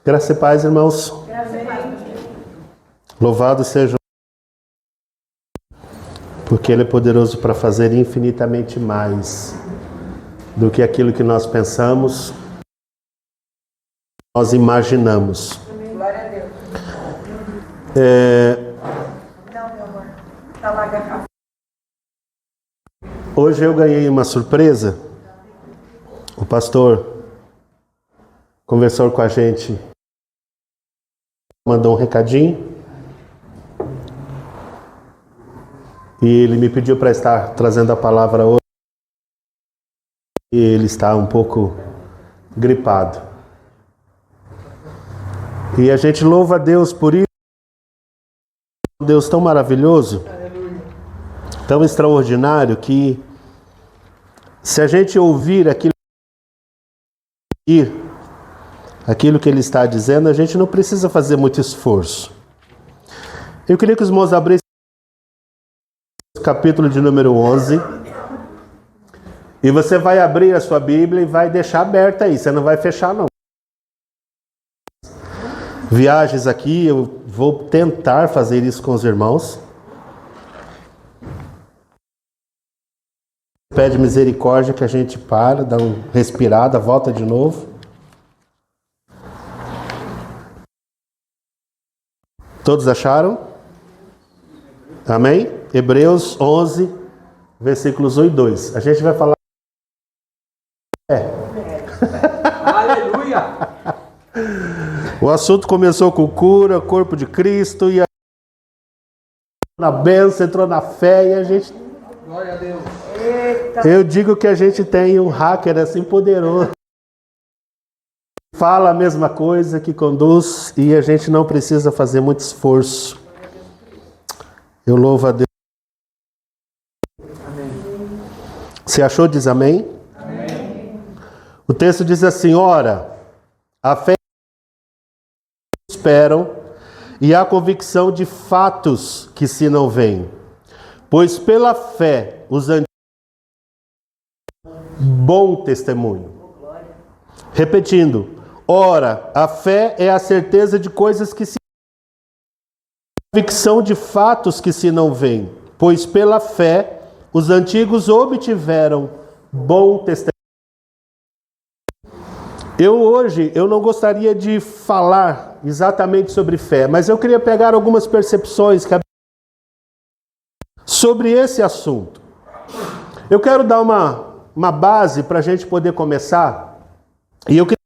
Graça e paz, irmãos. Graça e paz. Louvado seja porque Ele é poderoso para fazer infinitamente mais do que aquilo que nós pensamos, nós imaginamos. Glória a Deus. Não, meu amor. Tá lá a garrafa. Hoje eu ganhei uma surpresa. O pastor conversou com a gente, mandou um recadinho e ele me pediu para estar trazendo a palavra hoje. E ele está um pouco gripado. E a gente louva a Deus por isso. Um Deus tão maravilhoso, tão extraordinário, que se a gente ouvir aquilo que Ele está dizendo, a gente não precisa fazer muito esforço. Eu queria que os irmãos abrissem o capítulo de número 11. E você vai abrir a sua Bíblia e vai deixar aberta aí, você não vai fechar não. Viagens aqui, eu vou tentar fazer isso com os irmãos. Pede misericórdia que a gente para, dá uma respirada, volta de novo. Todos acharam? Amém? Hebreus 11, versículos 1 e 2. A gente vai falar... Aleluia! O assunto começou com cura, corpo de Cristo, e na bênção, entrou na fé, e a gente... Glória a Deus! Eita. Eu digo que a gente tem um hacker assim poderoso. Fala a mesma coisa, que conduz, e a gente não precisa fazer muito esforço. Eu louvo a Deus. Amém. Você achou? Diz amém? Amém. O texto diz assim: ora, a fé esperam e a convicção de fatos que se não veem. Pois pela fé os antigos bom testemunho. Repetindo, ora, a fé é a certeza de coisas que se convicção de fatos que se não veem, pois pela fé os antigos obtiveram bom testemunho. Eu não gostaria de falar exatamente sobre fé, mas eu queria pegar algumas percepções sobre esse assunto. Eu quero dar uma base para a gente poder começar. E eu queria...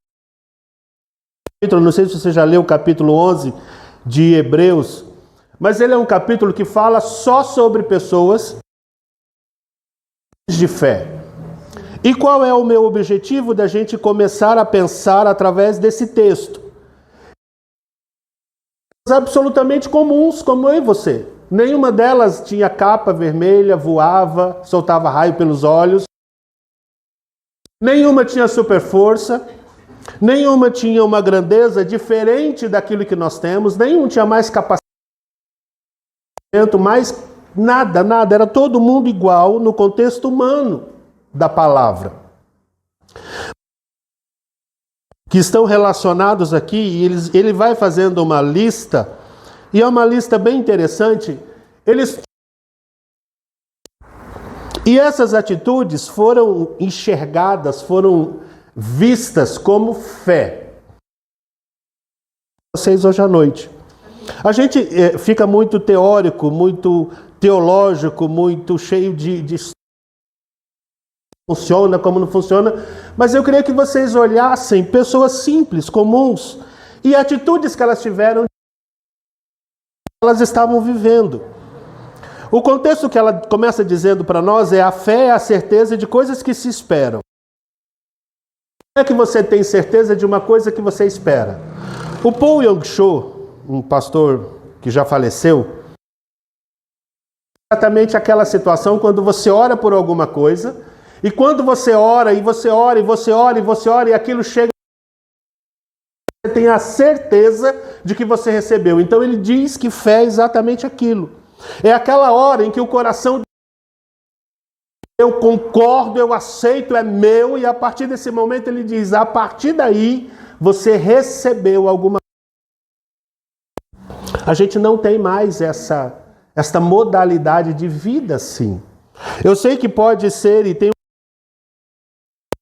Não sei se você já leu o capítulo 11 de Hebreus, mas ele é um capítulo que fala só sobre pessoas de fé. E qual é o meu objetivo da gente começar a pensar através desse texto? Absolutamente comuns, como eu e você. Nenhuma delas tinha capa vermelha, voava, soltava raio pelos olhos. Nenhuma tinha super força. Nenhuma tinha uma grandeza diferente daquilo que nós temos. Nenhum tinha mais capacidade, mais nada. Era todo mundo igual no contexto humano da palavra. Que estão relacionados aqui, e ele vai fazendo uma lista, e é uma lista bem interessante. E essas atitudes foram enxergadas, foram vistas como fé. Vocês hoje à noite. A gente fica muito teórico, muito teológico, muito cheio de funciona, como não funciona, mas eu queria que vocês olhassem pessoas simples, comuns, e atitudes que elas tiveram, elas estavam vivendo. O contexto que ela começa dizendo para nós é: a fé é a certeza de coisas que se esperam. Como é que você tem certeza de uma coisa que você espera? O Paul Yong-cho, um pastor que já faleceu, exatamente aquela situação quando você ora por alguma coisa, e quando você ora, e você ora, e você ora, e você ora, e aquilo chega, você tem a certeza de que você recebeu. Então ele diz que fé é exatamente aquilo. É aquela hora em que o coração... Eu concordo, eu aceito, é meu, e a partir desse momento ele diz: a partir daí você recebeu alguma coisa. A gente não tem mais esta modalidade de vida assim. Eu sei que pode ser e tem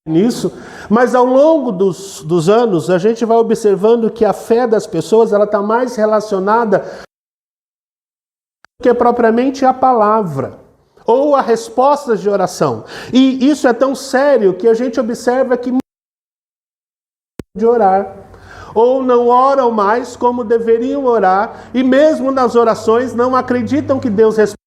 nisso, mas ao longo dos anos a gente vai observando que a fé das pessoas ela está mais relacionada do que propriamente a palavra ou a respostas de oração. E isso é tão sério que a gente observa que de orar ou não oram mais como deveriam orar e mesmo nas orações não acreditam que Deus responde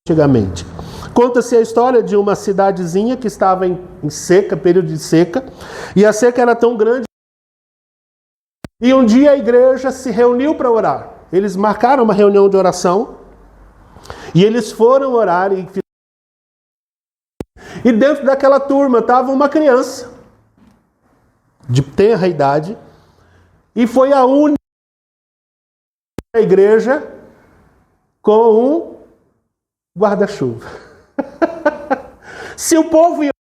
antigamente. Conta-se a história de uma cidadezinha que estava em seca, período de seca, e a seca era tão grande. E um dia a igreja se reuniu para orar. Eles marcaram uma reunião de oração, e eles foram orar, e dentro daquela turma estava uma criança, de tenra idade, e foi a única igreja com um guarda-chuva. Se o povo ia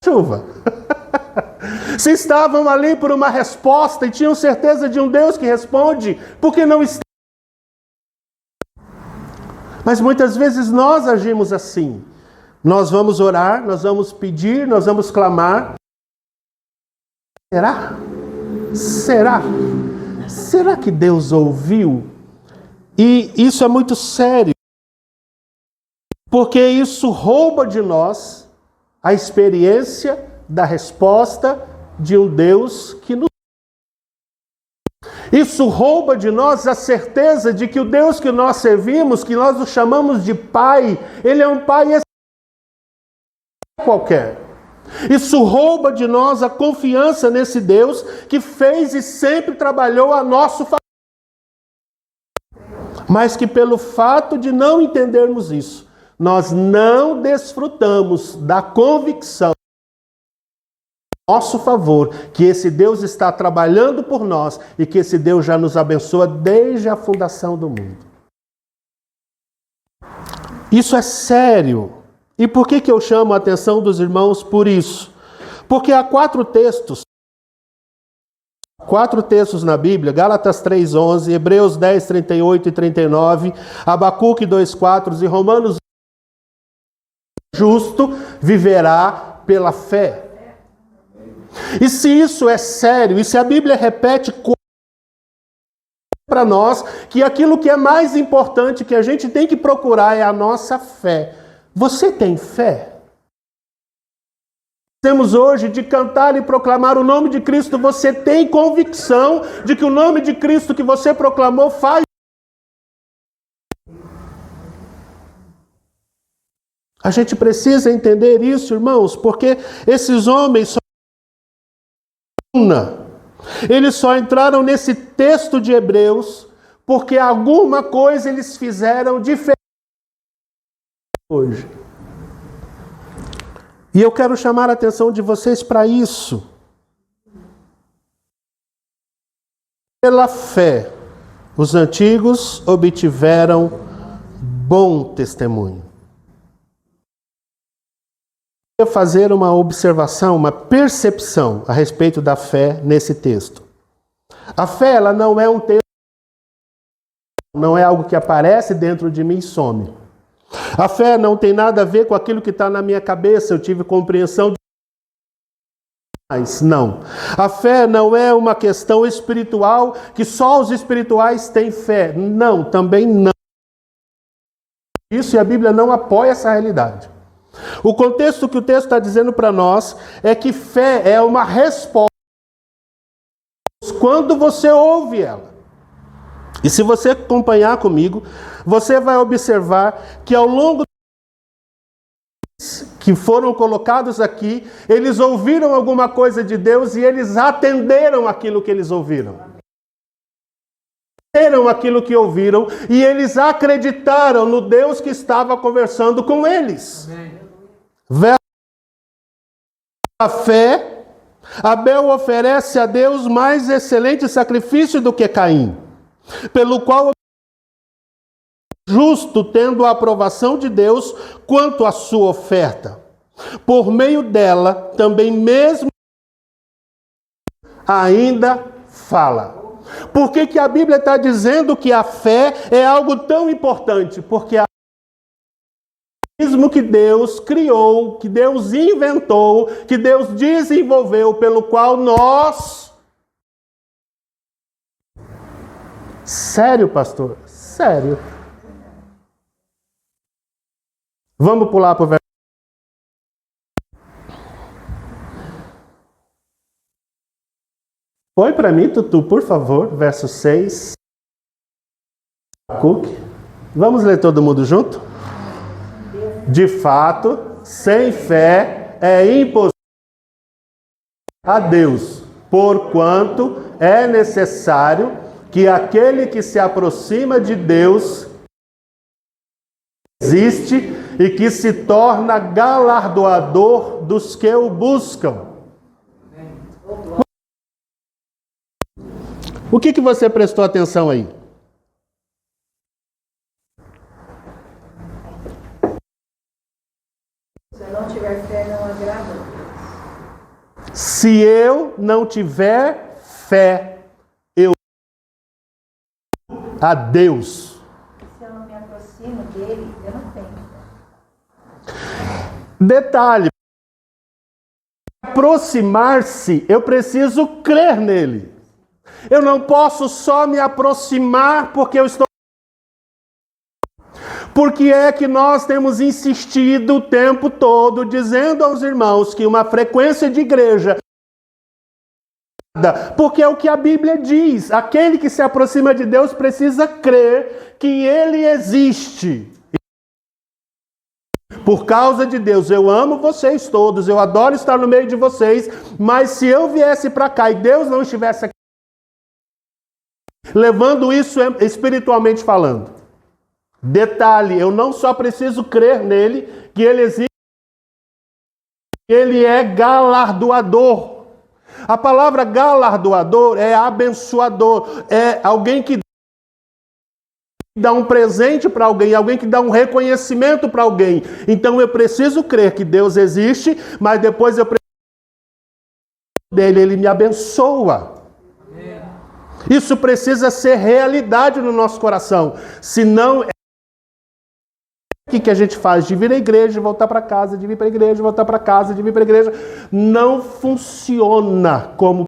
chuva, se estavam ali por uma resposta e tinham certeza de um Deus que responde, por que não está? Mas muitas vezes nós agimos assim. Nós vamos orar, nós vamos pedir, nós vamos clamar. Será? Será? Será que Deus ouviu? E isso é muito sério. Porque isso rouba de nós a experiência da resposta de um Deus que nos... Isso rouba de nós a certeza de que o Deus que nós servimos, que nós o chamamos de Pai, Ele é um Pai qualquer. Isso rouba de nós a confiança nesse Deus que fez e sempre trabalhou a nosso favor. Mas que pelo fato de não entendermos isso, nós não desfrutamos da convicção a nosso favor, que esse Deus está trabalhando por nós e que esse Deus já nos abençoa desde a fundação do mundo. Isso é sério. E por que eu chamo a atenção dos irmãos por isso? Porque há quatro textos na Bíblia, Gálatas 3:11, Hebreus 10:38 e 39, Abacuque 2:4 e Romanos justo viverá pela fé. E se isso é sério, e se a Bíblia repete para nós que aquilo que é mais importante que a gente tem que procurar é a nossa fé. Você tem fé? Temos hoje de cantar e proclamar o nome de Cristo. Você tem convicção de que o nome de Cristo que você proclamou faz? A gente precisa entender isso, irmãos, porque esses homens eles só entraram nesse texto de Hebreus porque alguma coisa eles fizeram diferente hoje. E eu quero chamar a atenção de vocês para isso. Pela fé, os antigos obtiveram bom testemunho. Eu quero fazer uma observação, uma percepção a respeito da fé nesse texto. A fé, ela não é um texto, não é algo que aparece dentro de mim e some. A fé não tem nada a ver com aquilo que está na minha cabeça, eu tive compreensão de... Mas não. A fé não é uma questão espiritual que só os espirituais têm fé. Não, também não. Isso, e a Bíblia não apoia essa realidade. O contexto que o texto está dizendo para nós é que fé é uma resposta quando você ouve ela. E se você acompanhar comigo, você vai observar que ao longo que foram colocados aqui, eles ouviram alguma coisa de Deus e eles atenderam aquilo que eles ouviram. Atenderam aquilo que ouviram e eles acreditaram no Deus que estava conversando com eles. A fé, Abel oferece a Deus mais excelente sacrifício do que Caim, pelo qual justo tendo a aprovação de Deus quanto à sua oferta. Por meio dela, também mesmo ainda fala. Por que que a Bíblia está dizendo que a fé é algo tão importante? Porque a mecanismo que Deus criou, que Deus inventou, que Deus desenvolveu, pelo qual nós... Sério, pastor? Sério. Vamos pular para o verso. Põe para mim, Tutu, por favor, verso 6. Vamos ler todo mundo junto? De fato, sem fé é impossível a Deus, porquanto é necessário que aquele que se aproxima de Deus existe e que se torna galardoador dos que o buscam. O que você prestou atenção aí? Se eu não tiver fé, não agrada a Deus. Se eu não tiver fé, eu a Deus. Se eu não me aproximo dele, eu não tenho fé. Detalhe: aproximar-se, eu preciso crer nele. Eu não posso só me aproximar porque eu estou... Porque é que nós temos insistido o tempo todo dizendo aos irmãos que uma frequência de igreja... Porque é o que a Bíblia diz. Aquele que se aproxima de Deus precisa crer que Ele existe. Por causa de Deus, eu amo vocês todos, eu adoro estar no meio de vocês, mas se eu viesse para cá e Deus não estivesse aqui, levando isso espiritualmente falando. Detalhe, eu não só preciso crer nele, que ele existe, ele é galardoador. A palavra galardoador é abençoador, é alguém que dá um presente para alguém, alguém que dá um reconhecimento para alguém. Então eu preciso crer que Deus existe, mas depois eu preciso dele, ele me abençoa. Isso precisa ser realidade no nosso coração. Senão, o que a gente faz? De vir à igreja, voltar para casa, de vir para a igreja, voltar para casa, de vir para a igreja. Não funciona como...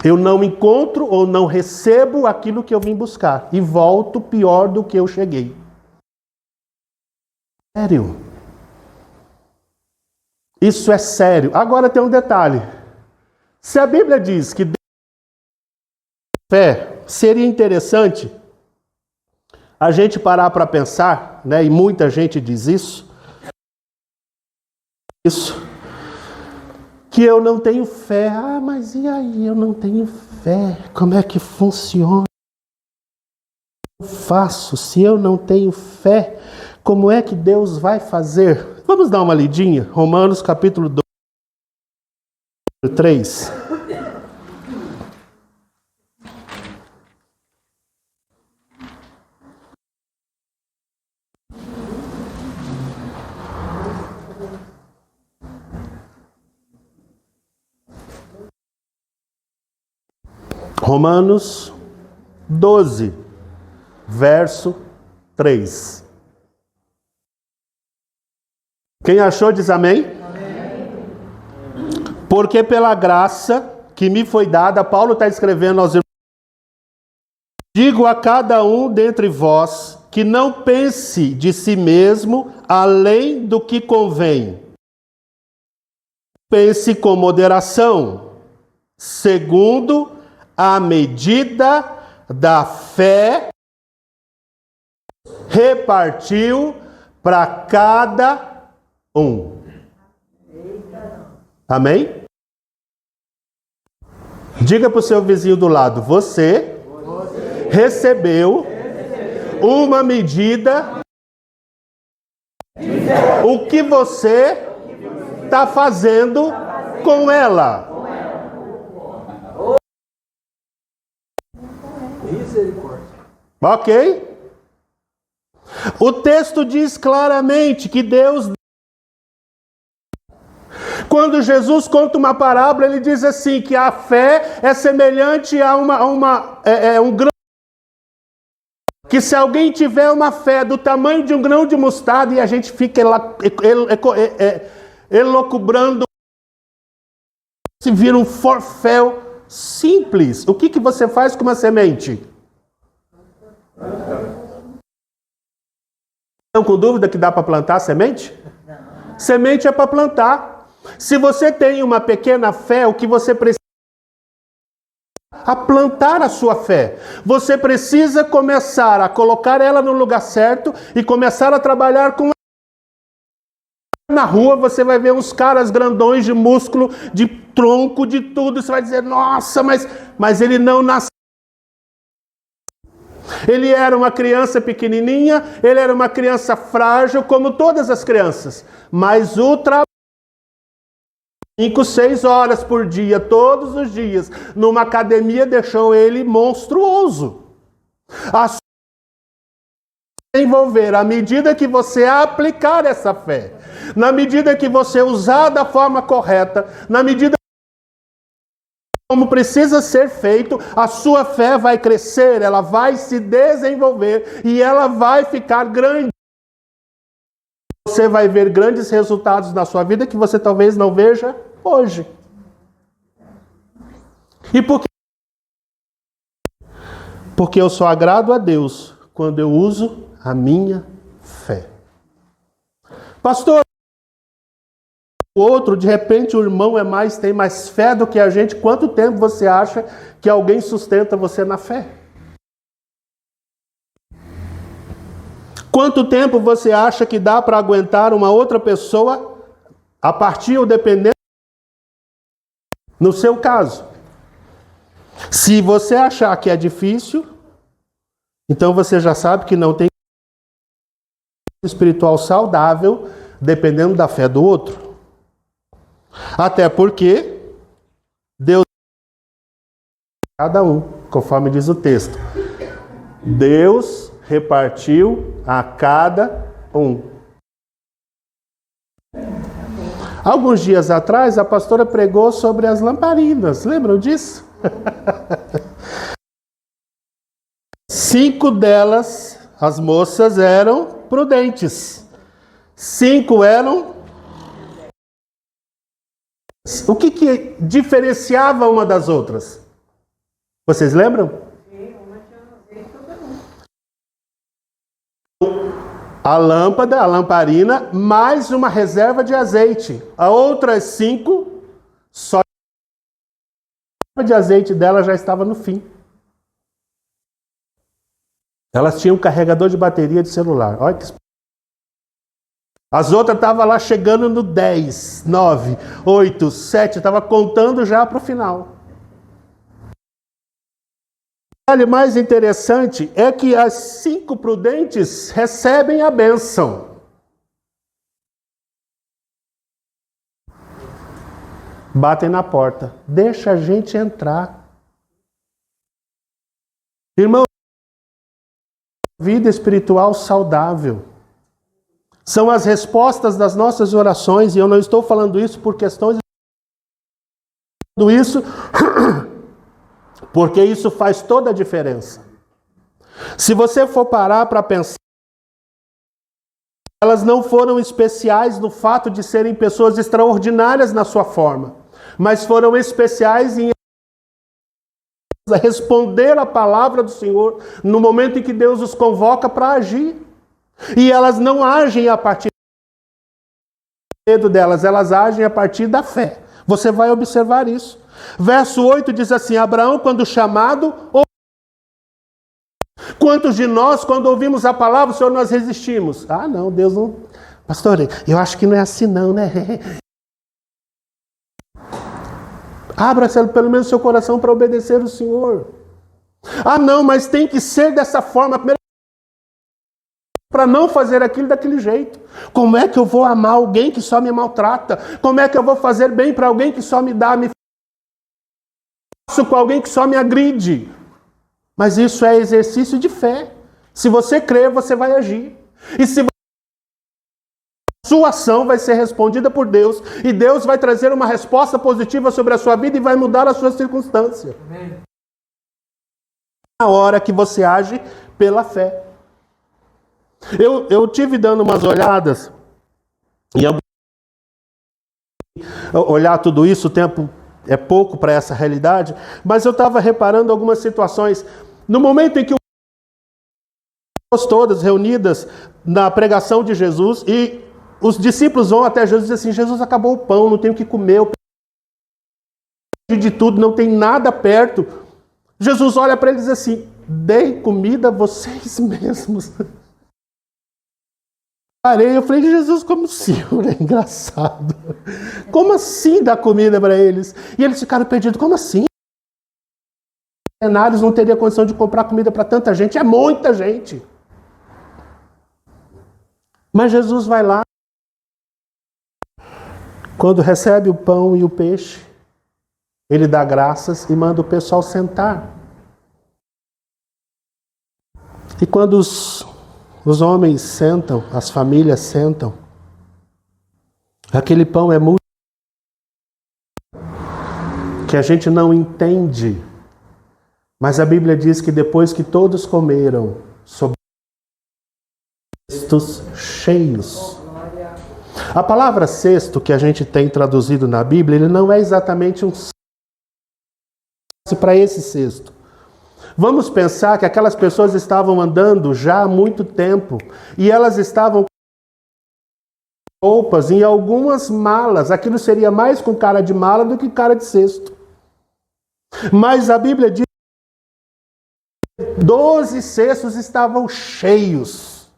Eu não encontro ou não recebo aquilo que eu vim buscar. E volto pior do que eu cheguei. Sério. Isso é sério. Agora tem um detalhe. Se a Bíblia diz que fé, seria interessante a gente parar para pensar, né? E muita gente diz isso, que eu não tenho fé. Ah, mas e aí? Eu não tenho fé. Como é que funciona? Eu faço. Se eu não tenho fé, como é que Deus vai fazer? Vamos dar uma lidinha? Romanos capítulo 2. 3. Romanos 12, verso 3. Quem achou diz amém? Porque pela graça que me foi dada, Paulo está escrevendo aos irmãos, digo a cada um dentre vós que não pense de si mesmo além do que convém. Pense com moderação, segundo a medida da fé repartiu para cada um. Amém? Diga para o seu vizinho do lado: você recebeu uma medida. O que você está fazendo com ela? Ok? O texto diz claramente que Deus... Quando Jesus conta uma parábola, ele diz assim, que a fé é semelhante a um grão. Que se alguém tiver uma fé do tamanho de um grão de mostarda, e a gente fica elocubrando, se vira um forféu simples. O que você faz com uma semente? Estão com dúvida que dá para plantar semente? Semente é para plantar. Se você tem uma pequena fé, o que você precisa a plantar a sua fé. Você precisa começar a colocar ela no lugar certo e começar a trabalhar com ela. Na rua você vai ver uns caras grandões de músculo, de tronco, de tudo. Você vai dizer, nossa, mas ele não nasceu. Ele era uma criança pequenininha, ele era uma criança frágil, como todas as crianças. Mas o trabalho 5, 6 horas por dia, todos os dias, numa academia, deixou ele monstruoso. A envolver, à medida que você aplicar essa fé, na medida que você usar da forma correta, na medida como precisa ser feito, a sua fé vai crescer, ela vai se desenvolver e ela vai ficar grande. Você vai ver grandes resultados na sua vida que você talvez não veja hoje. E por quê? Porque eu só agrado a Deus quando eu uso a minha fé. Pastor, o outro, de repente o irmão tem mais fé do que a gente. Quanto tempo você acha que alguém sustenta você na fé? Quanto tempo você acha que dá para aguentar uma outra pessoa a partir ou dependendo? No seu caso, se você achar que é difícil, então você já sabe que não tem espiritual saudável dependendo da fé do outro. Até porque Deus cada um, conforme diz o texto. Deus repartiu a cada um. Alguns dias atrás, a pastora pregou sobre as lamparinas. Lembram disso? 5 delas, as moças, eram prudentes. 5 eram... O que diferenciava uma das outras? Vocês lembram? A lâmpada, a lamparina, mais uma reserva de azeite. A outras 5, só a reserva de azeite dela já estava no fim. Elas tinham um carregador de bateria de celular. Olha que... As outras estavam lá chegando no 10, 9, 8, 7, estava contando já para o final. O detalhe mais interessante é que as 5 prudentes recebem a bênção. Batem na porta. Deixa a gente entrar. Irmão, vida espiritual saudável. São as respostas das nossas orações, e eu não estou falando isso por questões... Tudo isso... Porque isso faz toda a diferença. Se você for parar para pensar, elas não foram especiais no fato de serem pessoas extraordinárias na sua forma, mas foram especiais em responder a palavra do Senhor no momento em que Deus os convoca para agir. E elas não agem a partir do medo delas, elas agem a partir da fé. Você vai observar isso. Verso 8 diz assim: Abraão, quando chamado, quantos de nós, quando ouvimos a palavra, Senhor, nós resistimos? Ah, não, Deus não... Pastor, eu acho que não é assim não, né? Abra pelo menos seu coração para obedecer o Senhor. Ah, não, mas tem que ser dessa forma. Para não fazer aquilo daquele jeito. Como é que eu vou amar alguém que só me maltrata? Como é que eu vou fazer bem para alguém que só me faço com alguém que só me agride? Mas isso é exercício de fé. Se você crer, você vai agir. E se você sua ação vai ser respondida por Deus, e Deus vai trazer uma resposta positiva sobre a sua vida e vai mudar a sua circunstância. Amém. Na hora que você age pela fé. Eu tive dando umas olhadas, e olhar tudo isso, o tempo é pouco para essa realidade, mas eu estava reparando algumas situações. No momento em que todas reunidas na pregação de Jesus, e os discípulos vão até Jesus e dizem assim: Jesus, acabou o pão, não tenho o que comer, eu perdi de tudo, não tem nada perto. Jesus olha para eles e diz assim: dei comida a vocês mesmos. Parei, eu falei: Jesus, como assim? É engraçado. Como assim dar comida para eles? E eles ficaram perdidos: como assim? Cenários não teria condição de comprar comida para tanta gente, é muita gente. Mas Jesus vai lá, quando recebe o pão e o peixe, ele dá graças e manda o pessoal sentar. E quando os homens sentam, as famílias sentam, aquele pão é muito que a gente não entende, mas a Bíblia diz que depois que todos comeram, sobraram cestos cheios. A palavra cesto que a gente tem traduzido na Bíblia, ele não é exatamente um cesto para esse cesto. Vamos pensar que aquelas pessoas estavam andando já há muito tempo e elas estavam com roupas em algumas malas. Aquilo seria mais com cara de mala do que cara de cesto. Mas a Bíblia diz que 12 cestos estavam cheios.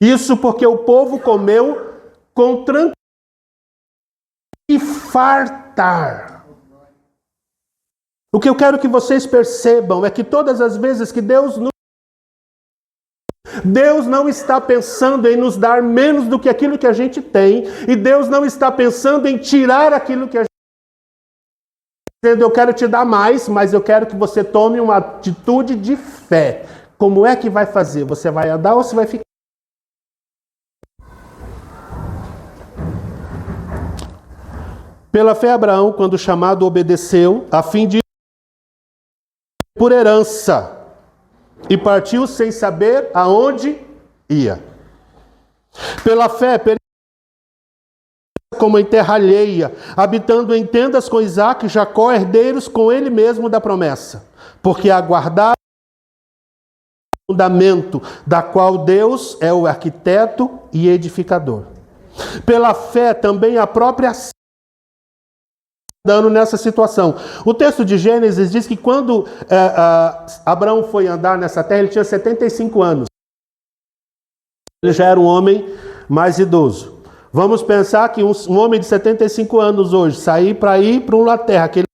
Isso porque o povo comeu com tranquilidade e fartar. O que eu quero que vocês percebam é que todas as vezes que Deus não está pensando em nos dar menos do que aquilo que a gente tem, e Deus não está pensando em tirar aquilo que a gente tem, dizendo: eu quero te dar mais, mas eu quero que você tome uma atitude de fé. Como é que vai fazer? Você vai andar ou você vai ficar? Pela fé, Abraão, quando chamado, obedeceu, a fim de por herança, e partiu sem saber aonde ia. Pela fé, como em terra alheia, habitando em tendas com Isaque e Jacó, herdeiros com ele mesmo da promessa, porque aguardaram o fundamento, da qual Deus é o arquiteto e edificador. Pela fé também a própria dando nessa situação. O texto de Gênesis diz que quando Abraão foi andar nessa terra, ele tinha 75 anos. Ele já era um homem mais idoso. Vamos pensar que um homem de 75 anos hoje sair para ir para uma terra, aquele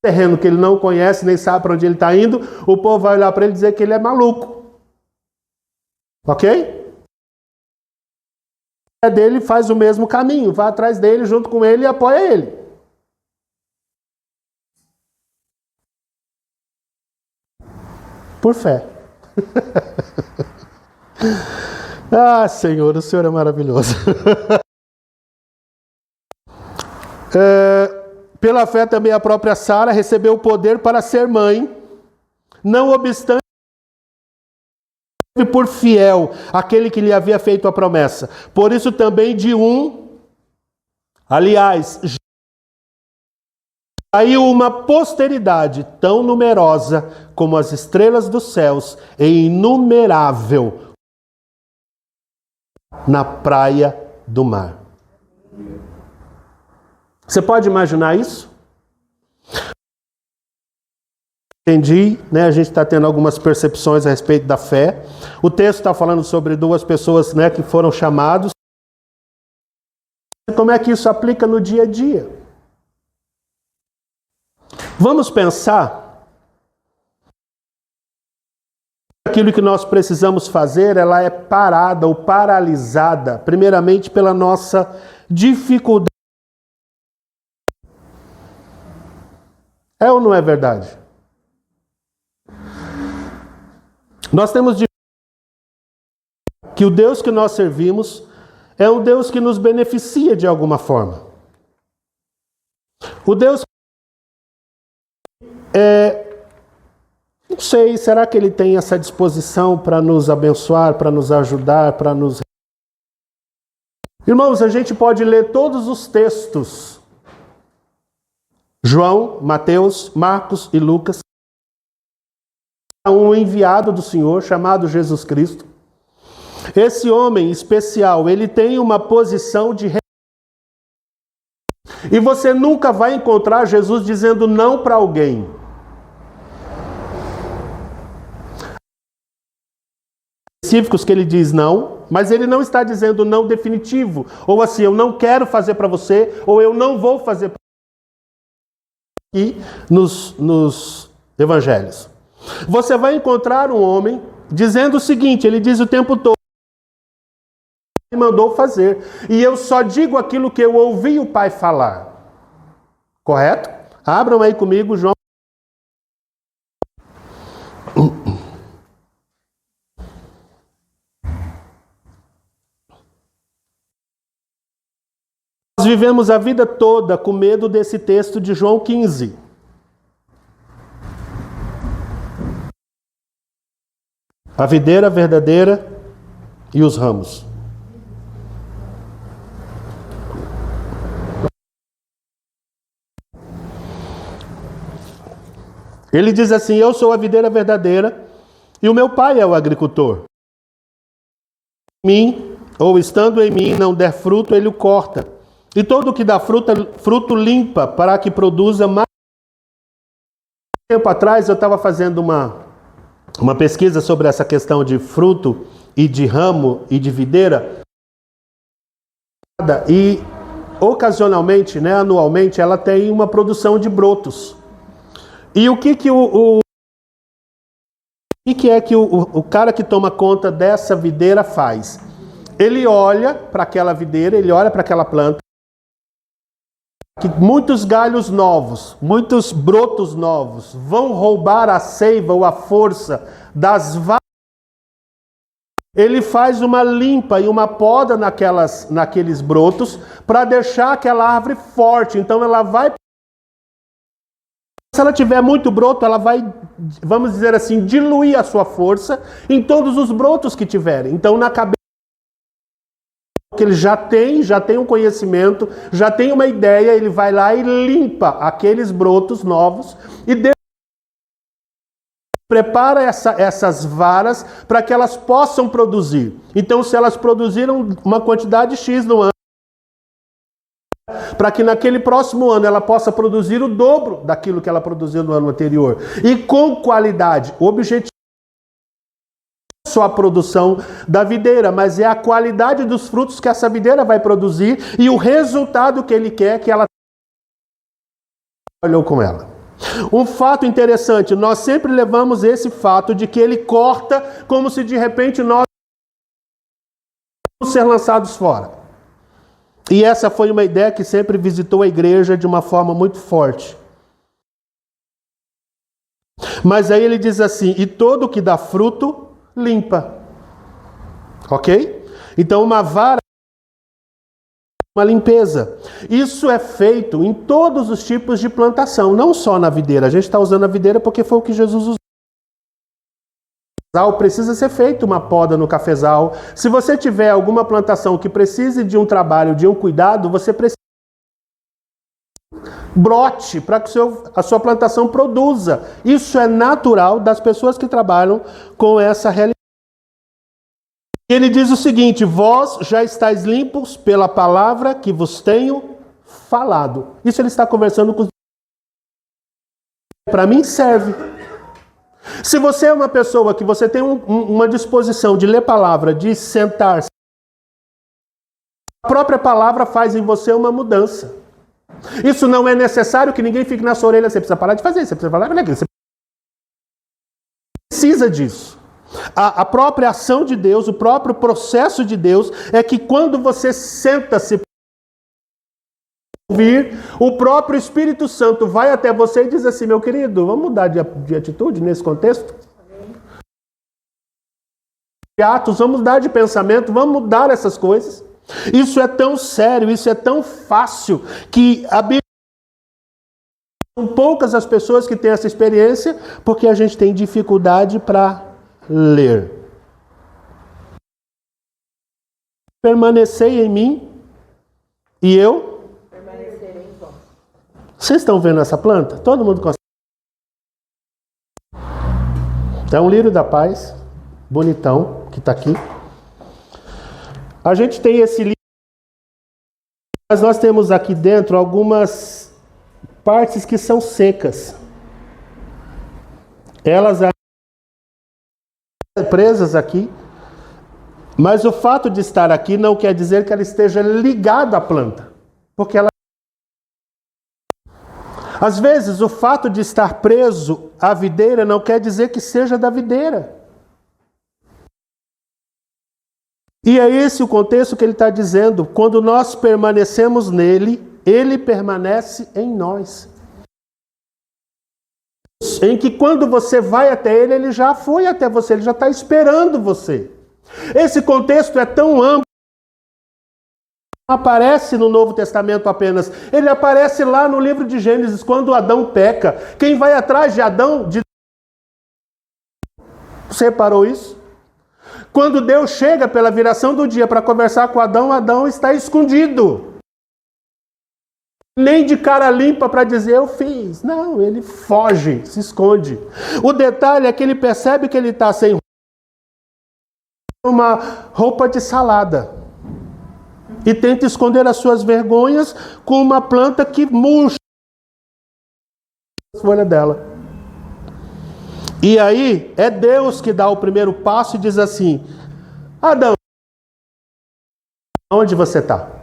terreno que ele não conhece, nem sabe para onde ele está indo, o povo vai olhar para ele e dizer que ele é maluco. Ok? Dele faz o mesmo caminho, vai atrás dele, junto com ele, e apoia ele. Por fé. Ah, Senhor, o Senhor é maravilhoso. Pela fé também a própria Sara recebeu o poder para ser mãe, não obstante por fiel aquele que lhe havia feito a promessa. Por isso também aliás, saiu uma posteridade tão numerosa como as estrelas dos céus e inumerável na praia do mar. Você pode imaginar isso? Entendi, né? A gente está tendo algumas percepções a respeito da fé. O texto está falando sobre duas pessoas, né, que foram chamados. Como é que isso aplica no dia a dia? Vamos pensar. Aquilo que nós precisamos fazer, ela é parada ou paralisada, primeiramente pela nossa dificuldade. É ou não é verdade? Nós temos que o Deus que nós servimos é um Deus que nos beneficia de alguma forma. O Deus não sei, será que ele tem essa disposição para nos abençoar, para nos ajudar, para nos... Irmãos, a gente pode ler todos os textos. João, Mateus, Marcos e Lucas. Um enviado do Senhor chamado Jesus Cristo. Esse homem especial, ele tem uma posição de... E você nunca vai encontrar Jesus dizendo não para alguém. Específicos que ele diz não, mas ele não está dizendo não definitivo. Ou assim, eu não quero fazer para você, ou eu não vou fazer para você. Aqui nos evangelhos. Você vai encontrar um homem dizendo o seguinte, ele diz o tempo todo, me mandou fazer, e eu só digo aquilo que eu ouvi o Pai falar. Correto? Abram aí comigo, João. Nós vivemos a vida toda com medo desse texto de João 15. A videira verdadeira e os ramos. Ele diz assim, eu sou a videira verdadeira e o meu pai é o agricultor. Em mim, ou estando em mim, não der fruto, ele o corta. E todo o que dá fruto limpa para que produza mais. Tempo atrás eu estava fazendo uma pesquisa sobre essa questão de fruto e de ramo e de videira. E ocasionalmente, anualmente, ela tem uma produção de brotos. E o que o cara que toma conta dessa videira faz? Ele olha para aquela videira, ele olha para aquela planta, que muitos galhos novos, muitos brotos novos vão roubar a seiva ou a força das varas. Ele faz uma limpa e uma poda naqueles brotos para deixar aquela árvore forte. Então ela vai... Se ela tiver muito broto, ela vai, vamos dizer assim, diluir a sua força em todos os brotos que tiverem. Então na cabeça que ele já tem um conhecimento, já tem uma ideia, ele vai lá e limpa aqueles brotos novos e prepara essas varas para que elas possam produzir. Então, se elas produziram uma quantidade X no ano, para que naquele próximo ano ela possa produzir o dobro daquilo que ela produziu no ano anterior. E com qualidade. O objetivo só a produção da videira, mas é a qualidade dos frutos que essa videira vai produzir e o resultado que ele quer que ela olhou com ela. Um fato interessante, nós sempre levamos esse fato de que ele corta como se de repente nós vamos ser lançados fora. E essa foi uma ideia que sempre visitou a igreja de uma forma muito forte. Mas aí ele diz assim, e todo que dá fruto limpa. Ok? Então uma vara, uma limpeza. Isso é feito em todos os tipos de plantação, não só na videira. A gente está usando a videira porque foi o que Jesus usou. Precisa ser feito uma poda no cafezal. Se você tiver alguma plantação que precise de um trabalho, de um cuidado, você precisa brote para que a sua plantação produza. Isso é natural das pessoas que trabalham com essa realidade. Ele diz o seguinte, vós já estáis limpos pela palavra que vos tenho falado. Isso ele está conversando com os... Para mim serve. Se você é uma pessoa que você tem uma disposição de ler palavra, de sentar, a própria palavra faz em você uma mudança. Isso não é necessário que ninguém fique na sua orelha. Você precisa parar de fazer, você precisa falar daquilo. Você precisa disso. A própria ação de Deus, o próprio processo de Deus é que quando você senta-se para ouvir, o próprio Espírito Santo vai até você e diz assim, meu querido, vamos mudar de atitude nesse contexto? De atos, vamos mudar de pensamento, vamos mudar essas coisas. Isso é tão sério, isso é tão fácil, que a Bíblia... São poucas as pessoas que têm essa experiência, porque a gente tem dificuldade para ler. Permanecei em mim e eu Permanecerei em vós. Vocês estão vendo essa planta? Todo mundo consegue. É um lírio da paz, bonitão, que está aqui. A gente tem esse lírio, mas nós temos aqui dentro algumas partes que são secas. Elas presas aqui. Mas o fato de estar aqui não quer dizer que ela esteja ligada à planta. Porque ela... Às vezes, o fato de estar preso à videira não quer dizer que seja da videira. E é esse o contexto que ele está dizendo. Quando nós permanecemos nele, ele permanece em nós. Em que quando você vai até ele, ele já foi até você, ele já está esperando você. Esse contexto é tão amplo. Não aparece no Novo Testamento apenas. Ele aparece lá no livro de Gênesis, quando Adão peca. Quem vai atrás de Adão... Você reparou isso? Quando Deus chega pela viração do dia para conversar com Adão, Adão está escondido. Nem de cara limpa para dizer eu fiz. Não, ele foge, se esconde. O detalhe é que ele percebe que ele está sem uma roupa de salada. E tenta esconder as suas vergonhas com uma planta que murcha a folha dela. E aí é Deus que dá o primeiro passo e diz assim: Adão, onde você está?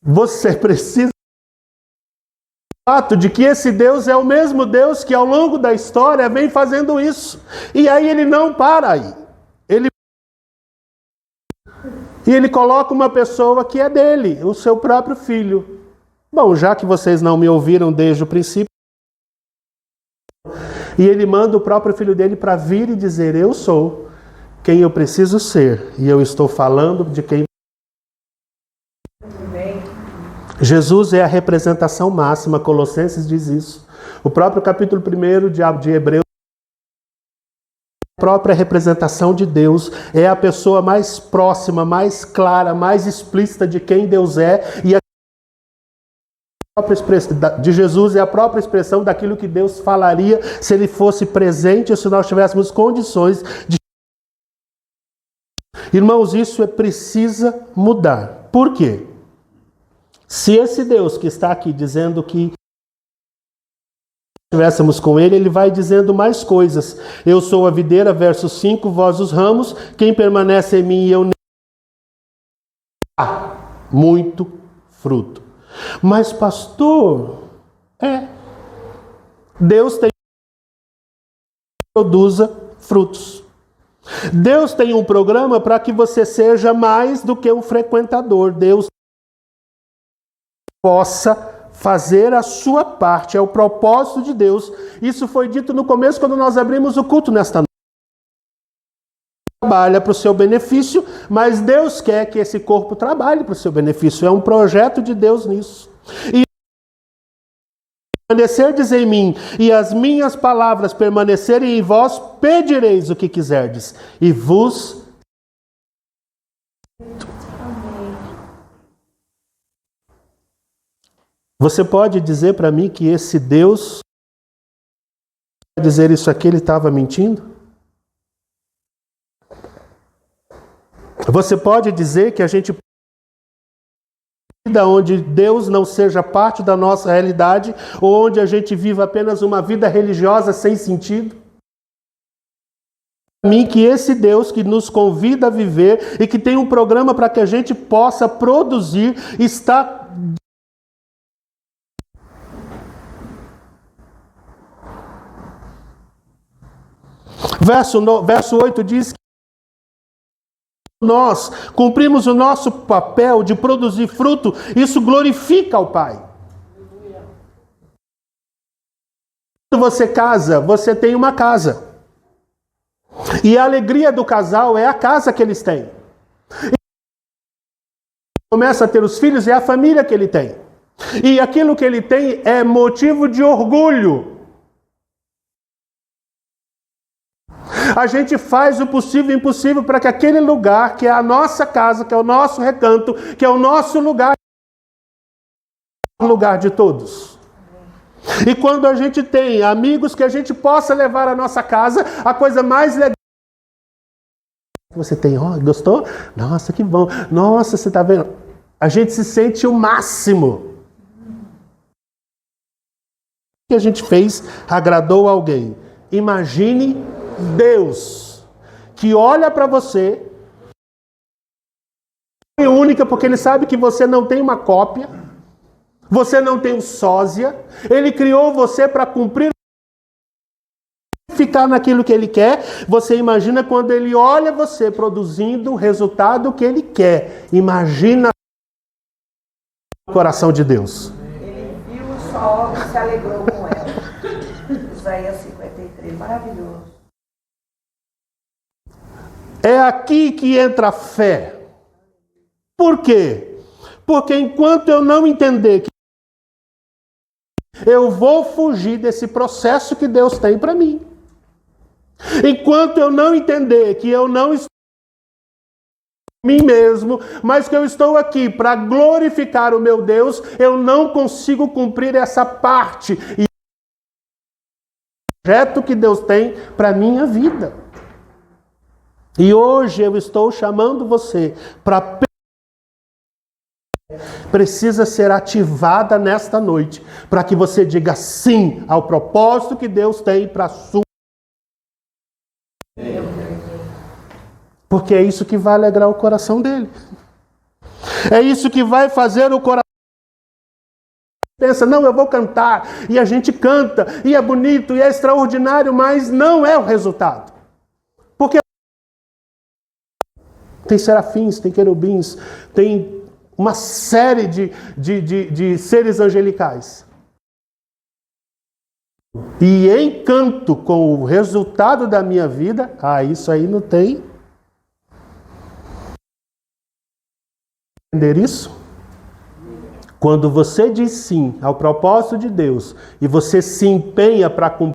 Você precisa... O fato de que esse Deus é o mesmo Deus que ao longo da história vem fazendo isso. E aí ele não para aí. Ele coloca uma pessoa que é dele, o seu próprio filho. Bom, já que vocês não me ouviram desde o princípio, e ele manda o próprio filho dele para vir e dizer: eu sou quem eu preciso ser, e eu estou falando de quem... Jesus é a representação máxima, Colossenses diz isso. O próprio capítulo 1 de Hebreus, a própria representação de Deus, é a pessoa mais próxima, mais clara, mais explícita de quem Deus é, e a própria expressão de Jesus é a própria expressão daquilo que Deus falaria se ele fosse presente, ou se nós tivéssemos condições de... Irmãos, isso precisa mudar. Por quê? Se esse Deus que está aqui dizendo que estivéssemos com ele, ele vai dizendo mais coisas. Eu sou a videira, verso 5, vós os ramos, quem permanece em mim e eu nele dá muito fruto. Mas pastor, Deus tem que produza frutos. Deus tem um programa para que você seja mais do que um frequentador. Deus possa fazer a sua parte, é o propósito de Deus. Isso foi dito no começo, quando nós abrimos o culto nesta noite. Trabalha para o seu benefício, mas Deus quer que esse corpo trabalhe para o seu benefício. É um projeto de Deus nisso. E permanecerdes em mim, e as minhas palavras permanecerem em vós, pedireis o que quiserdes, e vos... Você pode dizer para mim que esse Deus, dizer isso aqui, ele estava mentindo? Você pode dizer que a gente vida onde Deus não seja parte da nossa realidade, ou onde a gente viva apenas uma vida religiosa sem sentido? Para mim, que esse Deus que nos convida a viver e que tem um programa para que a gente possa produzir, está... Verso 8 diz que nós cumprimos o nosso papel de produzir fruto, isso glorifica ao Pai. Quando você casa, você tem uma casa. E a alegria do casal é a casa que eles têm. Começa a ter os filhos, é a família que ele tem. E aquilo que ele tem é motivo de orgulho. A gente faz o possível e o impossível para que aquele lugar, que é a nossa casa, que é o nosso recanto, que é o nosso lugar, o lugar de todos. E quando a gente tem amigos que a gente possa levar à nossa casa, a coisa mais legal que você tem, gostou? Nossa, que bom. Nossa, você está vendo? A gente se sente o máximo. O que a gente fez agradou alguém. Imagine Deus, que olha para você, é única, porque Ele sabe que você não tem uma cópia, você não tem um sósia, Ele criou você para cumprir, ficar naquilo que Ele quer. Você imagina quando Ele olha você produzindo o resultado que Ele quer. Imagina o coração de Deus. Ele viu sua obra e se alegrou com ela. Isaías 53, maravilhoso. É aqui que entra a fé. Por quê? Porque enquanto eu não entender que eu vou fugir desse processo que Deus tem para mim. Enquanto eu não entender que eu não estou em mim mesmo, mas que eu estou aqui para glorificar o meu Deus, eu não consigo cumprir essa parte e o projeto que Deus tem para minha vida. E hoje eu estou chamando você para precisa ser ativada nesta noite, para que você diga sim ao propósito que Deus tem para a sua. Porque é isso que vai alegrar o coração dele. É isso que vai fazer o coração. Pensa, não, eu vou cantar, e a gente canta, e é bonito, e é extraordinário, mas não é o resultado. Porque tem serafins, tem querubins, tem uma série de seres angelicais. E encanto com o resultado da minha vida, isso aí não tem. Entender isso? Quando você diz sim ao propósito de Deus e você se empenha para cumprir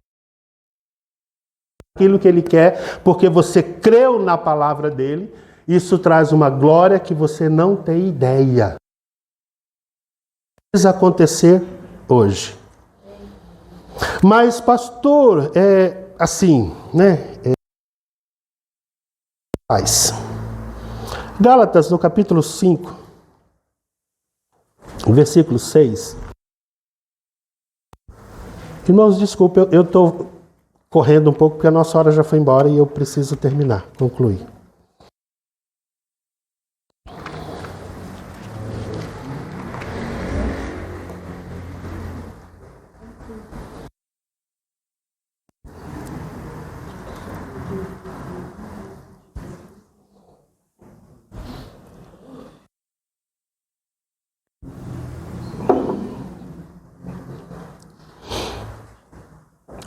aquilo que Ele quer, porque você creu na palavra dele, isso traz uma glória que você não tem ideia. Precisa acontecer hoje. Mas, pastor, Gálatas, no capítulo 5, versículo 6. Irmãos, desculpa, eu estou correndo um pouco porque a nossa hora já foi embora e eu preciso terminar, concluir.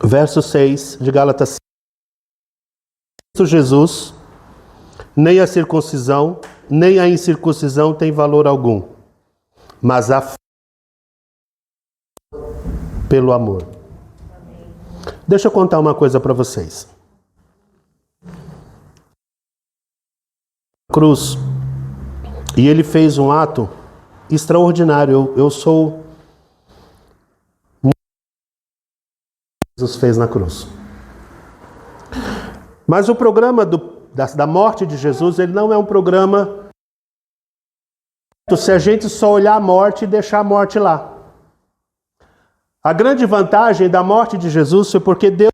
Verso 6 de Gálatas 5. Jesus, nem a circuncisão, nem a incircuncisão tem valor algum, mas a fé pelo amor. Deixa eu contar uma coisa para vocês. Cruz, e ele fez um ato extraordinário. Eu sou Jesus fez na cruz. Mas o programa da morte de Jesus, ele não é um programa se a gente só olhar a morte e deixar a morte lá. A grande vantagem da morte de Jesus foi porque Deus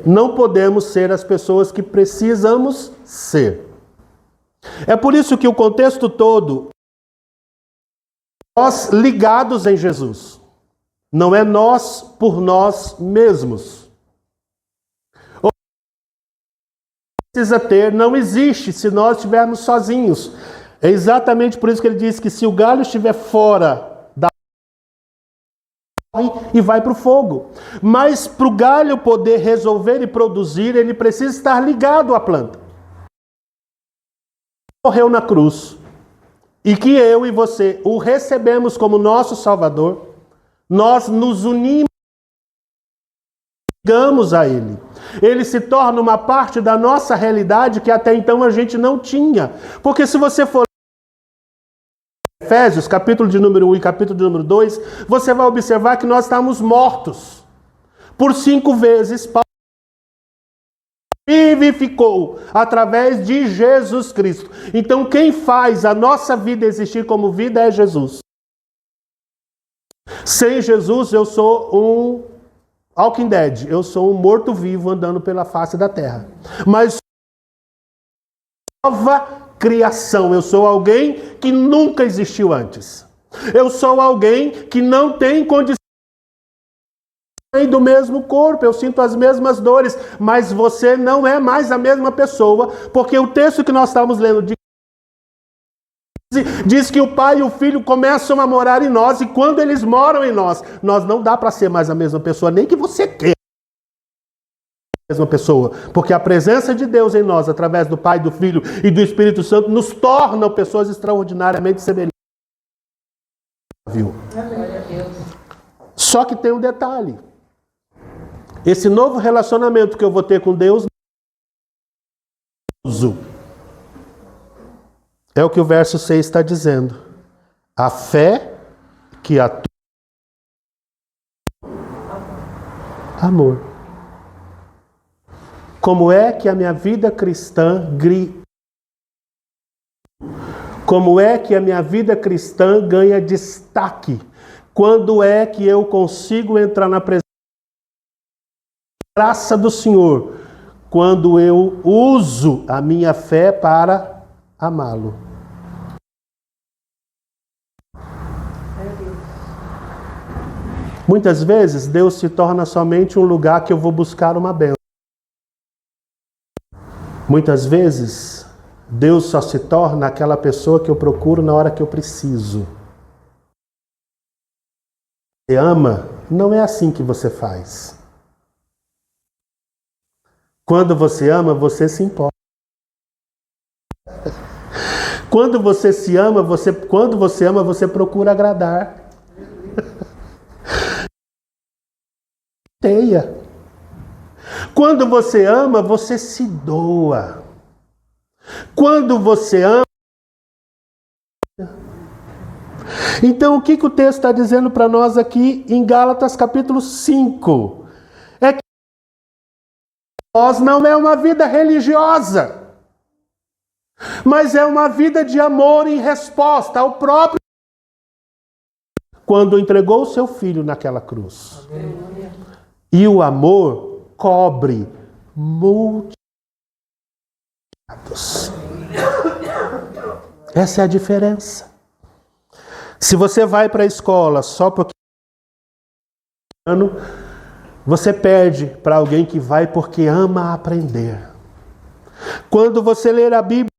não podemos ser as pessoas que precisamos ser. É por isso que o contexto todo, nós ligados em Jesus. Não é nós por nós mesmos. Precisa ter, não existe se nós estivermos sozinhos. É exatamente por isso que ele diz que se o galho estiver fora da e vai para o fogo. Mas para o galho poder resolver e produzir, ele precisa estar ligado à planta. Morreu na cruz. E que eu e você o recebemos como nosso Salvador, nós nos unimos a Ele. Ele se torna uma parte da nossa realidade que até então a gente não tinha. Porque se você for Efésios, capítulo de número 1 e capítulo de número 2, você vai observar que nós estamos mortos. Por 5 vezes, Paulo vivificou através de Jesus Cristo. Então, quem faz a nossa vida existir como vida é Jesus. Sem Jesus, eu sou um Walking Dead. Eu sou um morto-vivo andando pela face da terra. Mas nova criação. Eu sou alguém que nunca existiu antes. Eu sou alguém que não tem condição do mesmo corpo, eu sinto as mesmas dores, mas você não é mais a mesma pessoa, porque o texto que nós estamos lendo diz que o Pai e o Filho começam a morar em nós, e quando eles moram em nós, nós não dá para ser mais a mesma pessoa, nem que você queira a mesma pessoa, porque a presença de Deus em nós, através do Pai, do Filho e do Espírito Santo, nos torna pessoas extraordinariamente semelhantes. Só que tem um detalhe. Esse novo relacionamento que eu vou ter com Deus é o que o verso 6 está dizendo. A fé que atua. Amor. Como é que a minha vida cristã ganha destaque? Quando é que eu consigo entrar na presença da graça do Senhor? Quando eu uso a minha fé para amá-lo. Muitas vezes Deus se torna somente um lugar que eu vou buscar uma bênção. Muitas vezes Deus só se torna aquela pessoa que eu procuro na hora que eu preciso. Você ama? Não é assim que você faz. Quando você ama, você se importa. Quando você ama, você procura agradar. Teia. Quando você ama, você se doa. Quando você ama... Então, o que o texto está dizendo para nós aqui em Gálatas capítulo 5? É que nós não é uma vida religiosa, mas é uma vida de amor em resposta ao próprio quando entregou o seu filho naquela cruz. E o amor cobre multidões. Essa é a diferença. Se você vai para a escola só porque você perde para alguém que vai porque ama aprender. Quando você ler a Bíblia,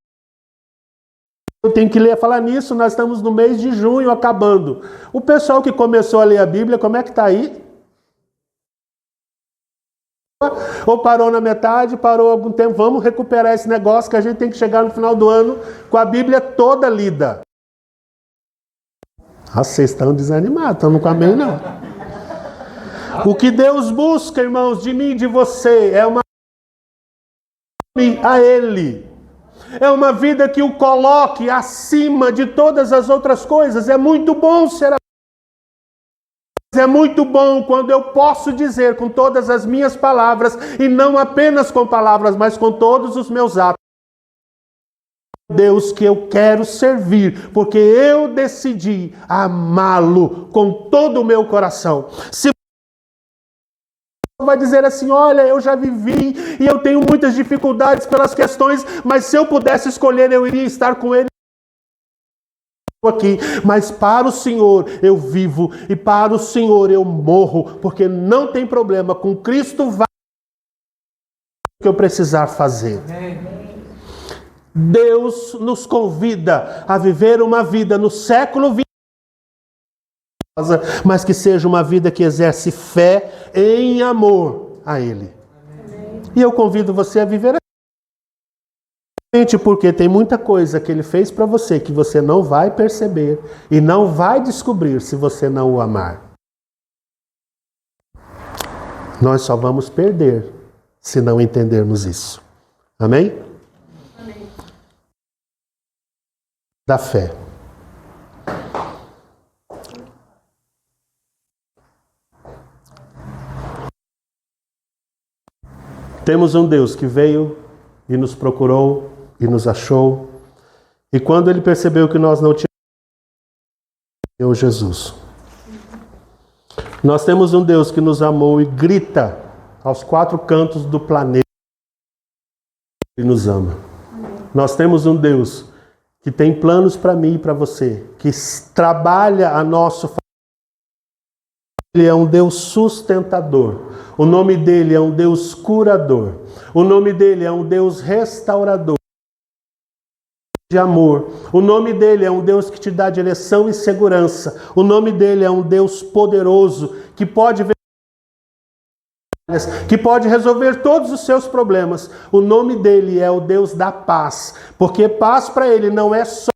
eu tenho que ler, falar nisso, nós estamos no mês de junho acabando. O pessoal que começou a ler a Bíblia, como é que está aí? Ou parou na metade, parou algum tempo, vamos recuperar esse negócio que a gente tem que chegar no final do ano com a Bíblia toda lida. Ah, vocês estão desanimados, estão com amém não. O que Deus busca, irmãos, de mim e de você, é uma a Ele. É uma vida que o coloque acima de todas as outras coisas. É muito bom ser É muito bom quando eu posso dizer com todas as minhas palavras, e não apenas com palavras, mas com todos os meus atos, Deus que eu quero servir, porque eu decidi amá-lo com todo o meu coração. Se vai dizer assim, olha, eu já vivi e eu tenho muitas dificuldades pelas questões, mas se eu pudesse escolher, eu iria estar com ele aqui. Mas para o Senhor eu vivo e para o Senhor eu morro, porque não tem problema, com Cristo vai o que eu precisar fazer. Deus nos convida a viver uma vida no século XX mas que seja uma vida que exerce fé em amor a Ele. E eu convido você a viver porque tem muita coisa que Ele fez para você que você não vai perceber e não vai descobrir se você não o amar. Nós só vamos perder se não entendermos isso. Amém? Amém. Da fé. Temos um Deus que veio e nos procurou e nos achou. E quando Ele percebeu que nós não tínhamos, deu Jesus. Nós temos um Deus que nos amou e grita aos 4 cantos do planeta. Ele nos ama. Nós temos um Deus que tem planos para mim e para você, que trabalha a nosso favor. Ele é um Deus sustentador. O nome dele é um Deus curador. O nome dele é um Deus restaurador de amor. O nome dele é um Deus que te dá direção e segurança. O nome dele é um Deus poderoso que pode resolver todos os seus problemas. O nome dele é o Deus da paz, porque paz para ele não é só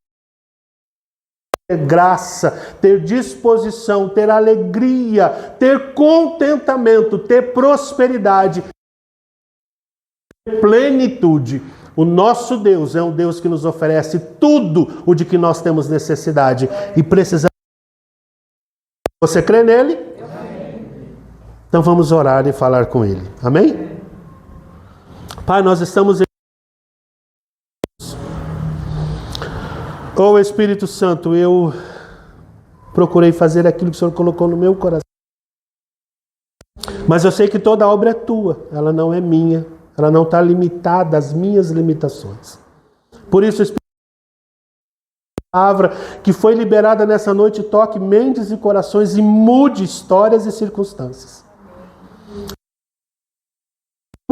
ter graça, ter disposição, ter alegria, ter contentamento, ter prosperidade, ter plenitude. O nosso Deus é um Deus que nos oferece tudo o de que nós temos necessidade e precisamos. Você crê nele? Então vamos orar e falar com Ele. Amém? Pai, nós estamos em... Oh Espírito Santo, eu procurei fazer aquilo que o Senhor colocou no meu coração. Mas eu sei que toda a obra é tua, ela não é minha. Ela não está limitada às minhas limitações. Por isso, Espírito Santo, a palavra que foi liberada nessa noite toque mentes e corações e mude histórias e circunstâncias.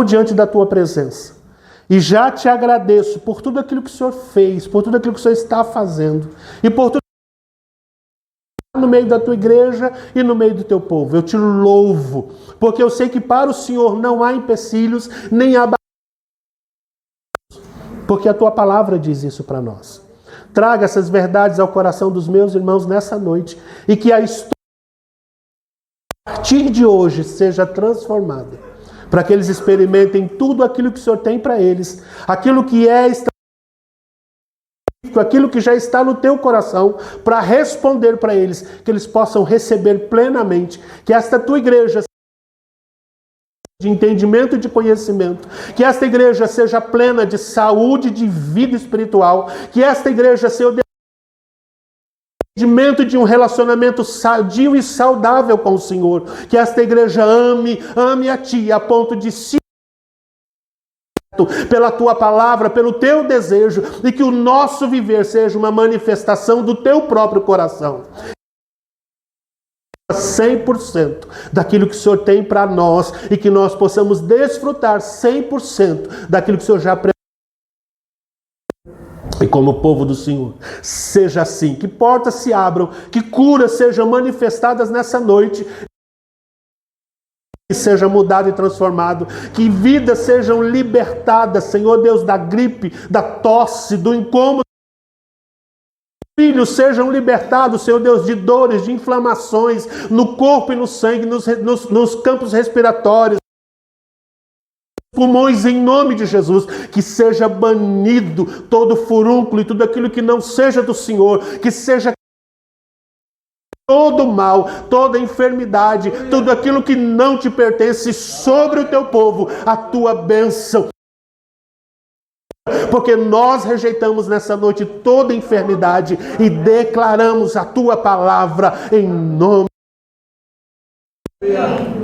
Diante da tua presença. E já te agradeço por tudo aquilo que o Senhor fez, por tudo aquilo que o Senhor está fazendo. E por tudo no meio da tua igreja e no meio do teu povo. Eu te louvo, porque eu sei que para o Senhor não há empecilhos, nem há barreiras. Porque a tua palavra diz isso para nós. Traga essas verdades ao coração dos meus irmãos nessa noite. E que a história, a partir de hoje, seja transformada. Para que eles experimentem tudo aquilo que o Senhor tem para eles. Aquilo que é aquilo que já está no teu coração, para responder para eles, que eles possam receber plenamente, que esta tua igreja de entendimento e de conhecimento, que esta igreja seja plena de saúde, de vida espiritual, que esta igreja seja o entendimento de um relacionamento sadio e saudável com o Senhor, que esta igreja ame a Ti, a ponto de se pela tua palavra, pelo teu desejo, e que o nosso viver seja uma manifestação do teu próprio coração. 100% daquilo que o Senhor tem para nós e que nós possamos desfrutar 100% daquilo que o Senhor já preparou. E como povo do Senhor, seja assim, que portas se abram, que curas sejam manifestadas nessa noite, que seja mudado e transformado, que vidas sejam libertadas, Senhor Deus, da gripe, da tosse, do incômodo. Filhos sejam libertados, Senhor Deus, de dores, de inflamações no corpo e no sangue, nos campos respiratórios, pulmões, em nome de Jesus. Que seja banido todo furúnculo e tudo aquilo que não seja do Senhor, que seja todo mal, toda enfermidade, tudo aquilo que não te pertence sobre o teu povo, a tua bênção. Porque nós rejeitamos nessa noite toda enfermidade e declaramos a tua palavra em nome de Jesus.